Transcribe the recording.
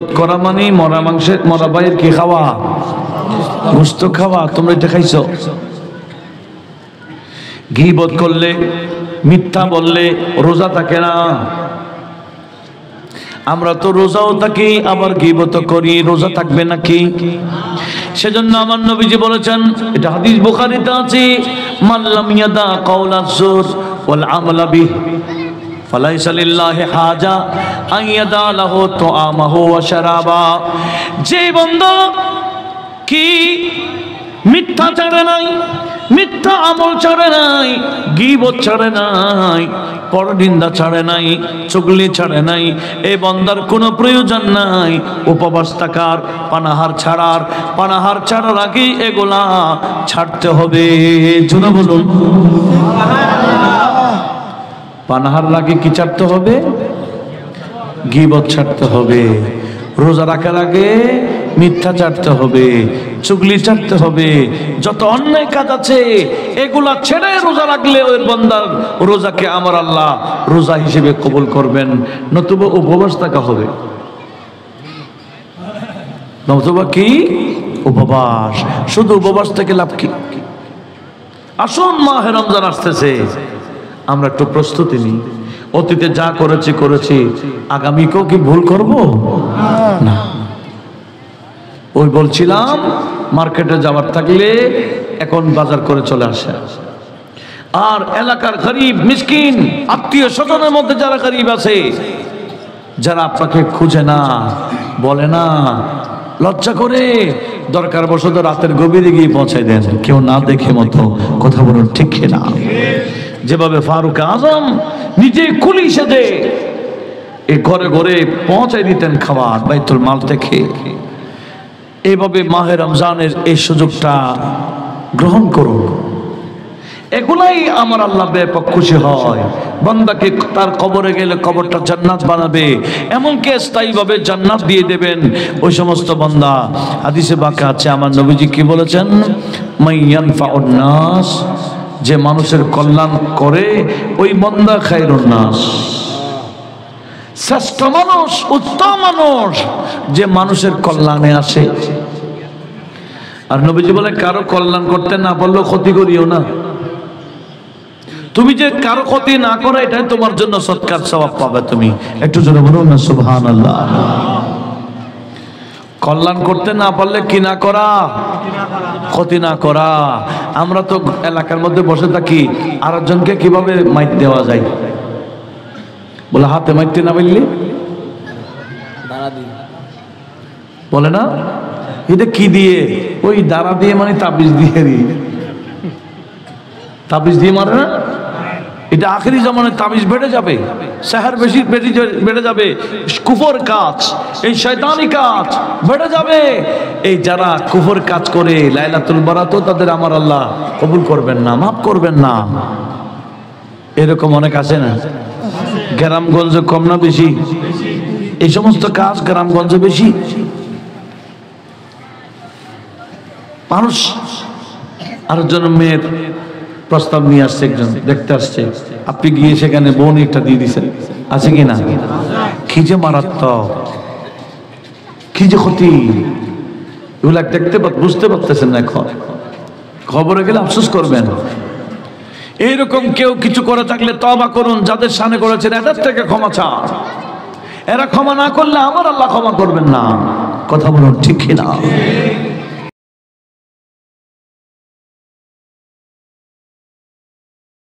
করা মানে মরা মাংসের মরা ভাইয়ের কি খাওয়া, গোশত খাওয়া। তোমরা এটা খাইছো? গীবত করলে, মিথ্যা বললে রোজা থাকে না। আমরা তো রোজাও থাকি আবার গীবত করি, রোজা থাকবে নাকি? সেজন্য আমার নবীজি বলেছেন, এটা হাদিস বুখারীতে আছে, মান লাম ইয়াদা কাওলা যুর ওয়াল আমালা বিহি ফালাইসা লিল্লাহি হাজা আন ইয়াদা লাহু তুআমাহু ওয়া শারাবা। যে বান্দা কি মিথ্যা ছাড়ে নাই, মিথ্যা আমল ছাড়ে নাই, গীবত ছাড়ে নাই, পরনিন্দা ছাড়ে নাই, চুগলি ছাড়ে নাই, এই বান্দার কোনো প্রয়োজন নাই উপবাস থাকার, পানাহার ছাড়ার। পানাহার ছাড়ার আগে এগুলা ছাড়তে হবে। জোরে বলুন পানাহার লাগে কি ছাড়তে হবে? গীবত ছাড়তে হবে। রোজা রাখার আগে মিথ্যা ছাড়তে হবে, চুগলি ছাড়তে হবে, যত অন্যায় কাজ আছে এগুলা ছেড়ে রোজা রাখলে ওই বান্দার রোজাকে আমার আল্লাহ রোজা হিসেবে কবুল করবেন। নতুবা উপবাস থাকা হবে। নতুবা কি উপবাস? শুধু উপবাস থেকে লাভ কি? আসুন মাহে রমজান আসতেছে, আমরা একটু প্রস্তুতি নিই। অতীতে যা করেছি করেছি, আগামীকেও কি ভুল করব না। ওই বলছিলাম মার্কেটে যাওয়ার থাকলে এখন বাজার করে চলে আসে। আর এলাকার গরিব মিসকিন আত্মীয় স্বজনের মধ্যে যারা গরিব আছে, যারা আপনাকে খুঁজে না, বলে না, লজ্জা করে, দরকার বশত রাতের গভীরে গিয়ে পৌঁছায় দেন, কেউ না দেখে মতো। কথা বলুন ঠিক না? যেভাবে ফারুক আজম নিজে কুলি সেজে এই ঘরে ঘরে পৌঁছায় দিতেন খাবার বাইতুল মাল থেকে, এইভাবে মাহে রমজানের এই সুযোগটা গ্রহণ করুন। এগুলাই আমার আল্লাহ ব্যাপক খুশি হয়। বান্দাকে তার কবরে গেলে কবরটা জান্নাত বানাবে, এমনকি স্থায়ীভাবে জান্নাত দিয়ে দেবেন ওই সমস্ত বান্দা। হাদিসে বাঁকা আছে, আমার নবীজি কি বলেছেন? মাইয়ানফাউন নাস, যে মানুষের কল্যাণ করে ওই বান্দা খায়রুন নাস, শ্রেষ্ঠ মানুষ, উত্তম মানুষ, যে মানুষের কল্যাণে আসে। আর নবীজি বলে কারো কল্যাণ করতে না পারলেও ক্ষতি করিও না। তুমি যে কারো ক্ষতি না করো, এটাই তোমার জন্য সৎকার সওয়াব পাবে। তুমি একটু জোরে বলুন না সুবহানাল্লাহ। কল্যাণ করতে না পারলে কি না করা? ক্ষতি না করা। আমরা তো এলাকার মধ্যে বসে থাকি, আরেকজনকে কিভাবে মাইর দেওয়া যায় বলে, হাতে মারতে না পারলে বলে না, এটা কি দিয়ে? ওই দাঁড়া দিয়ে, মানে তাবিজ দিয়ে, তাবিজ দিয়ে মারে না। এটা আখেরি জামানে তাবিজ বেড়ে যাবে, সেহর বেশি বেড়ে যাবে, কুফর কাজ, এই শয়তানি কাজ বেড়ে যাবে। এই যারা কুফর কাজ করে লাইলাতুল বারাতও তাদের আমার আল্লাহ কবুল করবেন না, মাফ করবেন না। এরকম অনেক আছে না? গ্রামগঞ্জে কম না বেশি? এই সমস্ত কাজ গ্রামগঞ্জে বেশি। মানুষ আরেকজন মেয়ের প্রস্তাব নিয়ে আসছে, একজন দেখতে আসছে, আপনি গিয়ে সেখানে বোন একটা দিয়ে দিচ্ছেন, আছে কি না? কি যে মারাত্মক, কি যে ক্ষতি, এগুলা দেখতে বুঝতে পারতেছেন না। এখন খবরে গেলে আফসোস করবেন। এইরকম কেউ কিছু করে থাকলে তওবা করুন। যাদের সামনে করেছেন এদের থেকে ক্ষমা চান। এরা ক্ষমা না করলে আমার আল্লাহ ক্ষমা করবেন না। কথা বলুন ঠিক না?